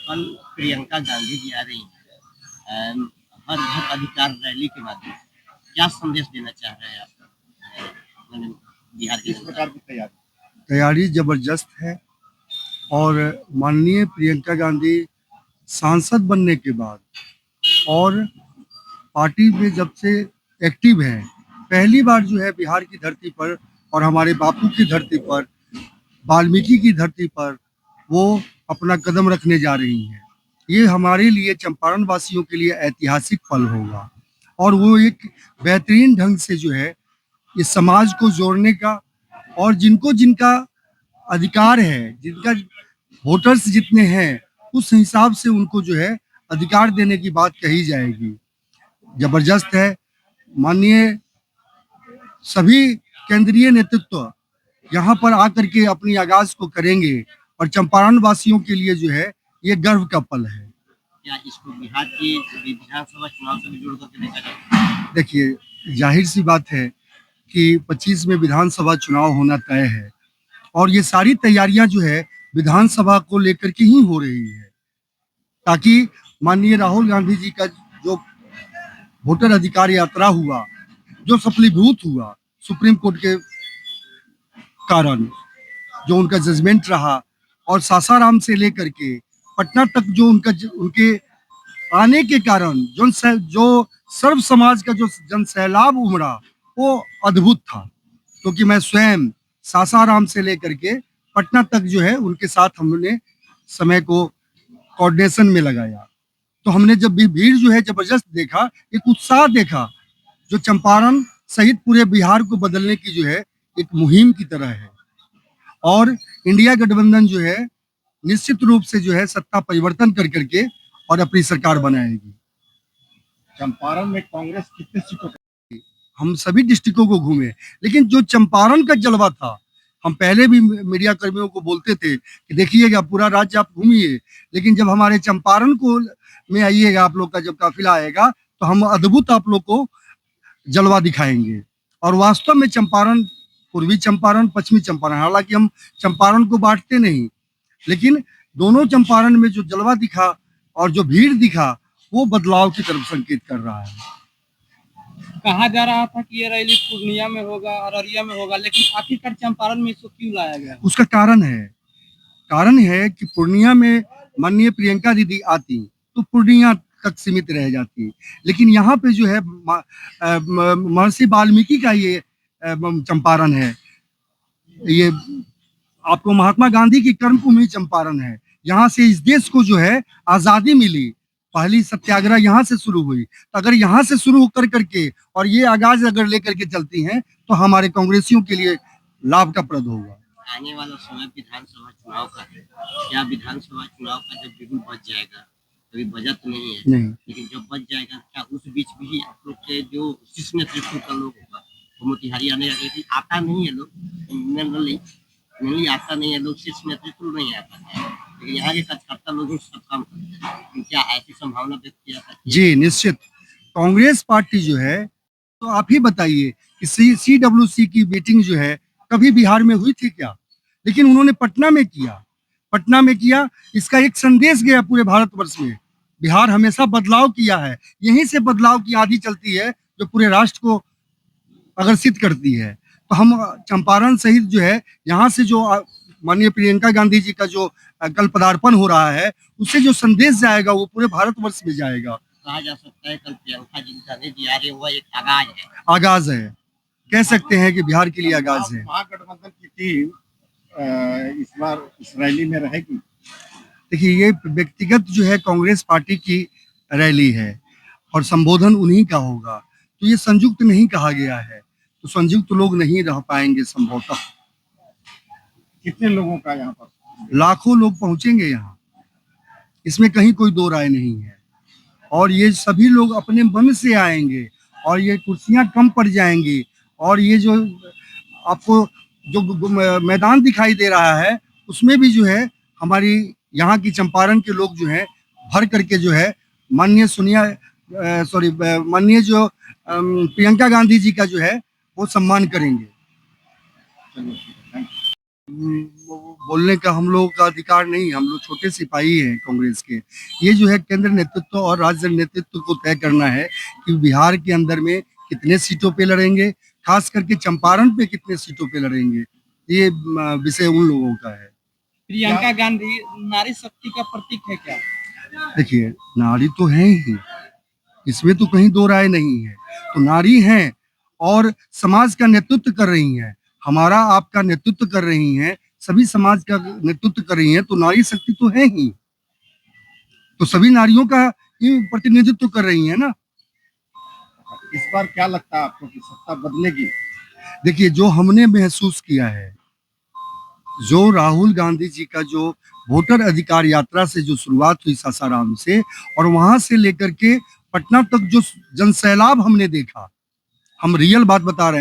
कल प्रियंका गांधी जी आ रही हैं हर घर अधिकार रैली के माध्यम से, क्या संदेश देना चाह रहे हैं आप मैंने बिहार की किस जनता प्रकार को? की तैयारी जबरदस्त है। और माननीय प्रियंका गांधी सांसद बनने के बाद और पार्टी में जब से एक्टिव है, पहली बार जो है बिहार की धरती पर और हमारे बापू की धरती पर, वाल्मीकि की धरती पर वो अपना कदम रखने जा रही हैं। ये हमारे लिए, चंपारण वासियों के लिए ऐतिहासिक पल होगा और वो एक बेहतरीन ढंग से जो है इस समाज को जोड़ने का, और जिनको जिनका अधिकार है, जिनका वोटर्स जितने हैं, उस हिसाब से उनको जो है अधिकार देने की बात कही जाएगी। जबरदस्त है। माननीय सभी केंद्रीय नेतृत्व यहाँ पर आकर के अपनी आगाज को करेंगे और चंपारण वासियों के लिए जो है ये गर्व का पल है। क्या इसको बिहार की विधानसभा चुनाव से भी जोड़ करके देखा जाए? देखिए, जाहिर सी बात है कि 25 में विधानसभा चुनाव होना तय है और ये सारी तैयारियां जो है विधानसभा को लेकर के ही हो रही है, ताकि माननीय राहुल गांधी जी का जो वोटर अधिकार यात्रा हुआ, जो सफलीभूत हुआ सुप्रीम कोर्ट के कारण, जो उनका जजमेंट रहा, और सासाराम से लेकर के पटना तक जो उनके आने के कारण जो सर्व समाज का जो जन सैलाब उमड़ा, वो अद्भुत था। क्योंकि मैं स्वयं सासाराम से लेकर के पटना तक जो है उनके साथ हमने समय को कोऑर्डिनेशन में लगाया, तो हमने जब भी भीड़ जो है जबरदस्त देखा, एक उत्साह देखा जो चंपारण सहित पूरे बिहार को बदलने की जो है एक मुहिम की तरह है। और इंडिया गठबंधन जो है निश्चित रूप से जो है सत्ता परिवर्तन कर करके और अपनी सरकार बनाएगी। चंपारण में कांग्रेस कितने सीटों पर? हम सभी डिस्ट्रिक्टों को घूमे, लेकिन जो चंपारण का जलवा था, हम पहले भी मीडिया कर्मियों को बोलते थे कि देखिएगा पूरा राज्य आप घूमिए, लेकिन जब हमारे चंपारण को में आइएगा, आप लोग का जब काफिला आएगा, तो हम अद्भुत आप लोग को जलवा दिखाएंगे। और वास्तव में चंपारण, पूर्वी चंपारण, पश्चिमी चंपारण, हालांकि हम चंपारण को बांटते नहीं, लेकिन दोनों चंपारण में जो जलवा दिखा और जो भीड़ दिखा, वो बदलाव की तरफ संकेत कर रहा है। कहा जा रहा था कि ये रैली पूर्णिया में होगा, अररिया में होगा, लेकिन आखिरकार चंपारण में इसको क्यों लाया गया? उसका कारण है कि पूर्णिया में माननीय प्रियंका दीदी आती तो पूर्णिया तक सीमित रह जाती, लेकिन यहाँ पे जो है महर्षि वाल्मीकि का ये चंपारण है, ये आपको महात्मा गांधी की कर्मभूमि चंपारण है। यहाँ से इस देश को जो है आजादी मिली, पहली सत्याग्रह यहाँ से शुरू हुई। तो अगर यहाँ से शुरू कर करके और ये आगाज अगर लेकर के चलती हैं, तो हमारे कांग्रेसियों के लिए लाभ का प्रद होगा। आने वाला समय विधानसभा चुनाव का है, क्या विधानसभा चुनाव का जब बिगुल बच जाएगा, अभी बजट तो नहीं है, नहीं, लेकिन जब बच जाएगा, क्या उस बीच भी आप लोग के जो शीर्ष नेतृत्व का लोग होगा वो मोतिहारी आने लगे? आता नहीं है लोग, मेनली आता नहीं है लोग, शीर्ष नेतृत्व नहीं आता है, लेकिन यहाँ के कार्यकर्ता लोग ही सब काम करते हैं, क्या ऐसी संभावना व्यक्त किया था? जी निश्चित। कांग्रेस पार्टी जो है, तो आप ही बताइए कि CWC की मीटिंग जो है कभी बिहार में हुई थी क्या? लेकिन उन्होंने पटना में किया। इसका एक संदेश गया पूरे भारतवर्ष में, बिहार हमेशा बदलाव किया है, यहीं से बदलाव की आंधी चलती है जो पूरे राष्ट्र को आकर्षित करती है। तो हम चंपारण सहित जो है यहाँ से जो माननीय प्रियंका गांधी जी का जो कल पदार्पण हो रहा है, उससे जो संदेश जाएगा वो पूरे भारतवर्ष में जाएगा। कहा जा सकता है कल प्रियंका गांधी जी आ रही है, वो एक आगाज है, कह सकते हैं कि बिहार के लिए आगाज है। महागठबंधन की टीम इस बार इस रैली में रहेगी। देखिए, ये व्यक्तिगत जो है कांग्रेस पार्टी की रैली है और संबोधन उन्हीं का होगा, तो ये संयुक्त नहीं कहा गया है, तो संयुक्त लोग नहीं रह पाएंगे संभवतः। कितने लोगों का यहाँ पर? लाखों लोग पहुंचेंगे यहाँ, इसमें कहीं कोई दो राय नहीं है। और ये सभी लोग अपने मन से आएंगे और ये कुर्सियां कम पड़ जाएंगी, और ये जो आपको जो मैदान दिखाई दे रहा है, उसमें भी जो है हमारी यहाँ की चंपारण के लोग जो है भर करके जो है माननीय जो प्रियंका गांधी जी का जो है वो सम्मान करेंगे। चलिए। बोलने का हम लोगों का अधिकार नहीं, हम लोग छोटे सिपाही हैं कांग्रेस के। ये जो है केंद्र नेतृत्व और राज्य नेतृत्व को तय करना है कि बिहार के अंदर में कितने सीटों पे लड़ेंगे, खास करके चंपारण पे कितने सीटों पे लड़ेंगे, ये विषय उन लोगों का है। प्रियंका गांधी नारी शक्ति का प्रतीक है क्या? देखिए, नारी तो है ही, इसमें तो कहीं दो राय नहीं है। तो नारी हैं और समाज का नेतृत्व कर रही हैं, हमारा आपका नेतृत्व कर रही हैं, सभी समाज का नेतृत्व कर रही हैं, तो नारी शक्ति तो है ही। तो सभी नारियों का ही प्रतिनिधित्व कर रही हैं ना। इस बार क्या लगता है आपको कि सत्ता बदलेगी? देखिए, जो हमने महसूस किया है, जो राहुल गांधी जी का जो वोटर अधिकार यात्रा से जो शुरुआत हुई सासाराम से, और वहां से लेकर के पटना तक जो जनसैलाब हमने देखा, हम रियल बात बता रहे हैं।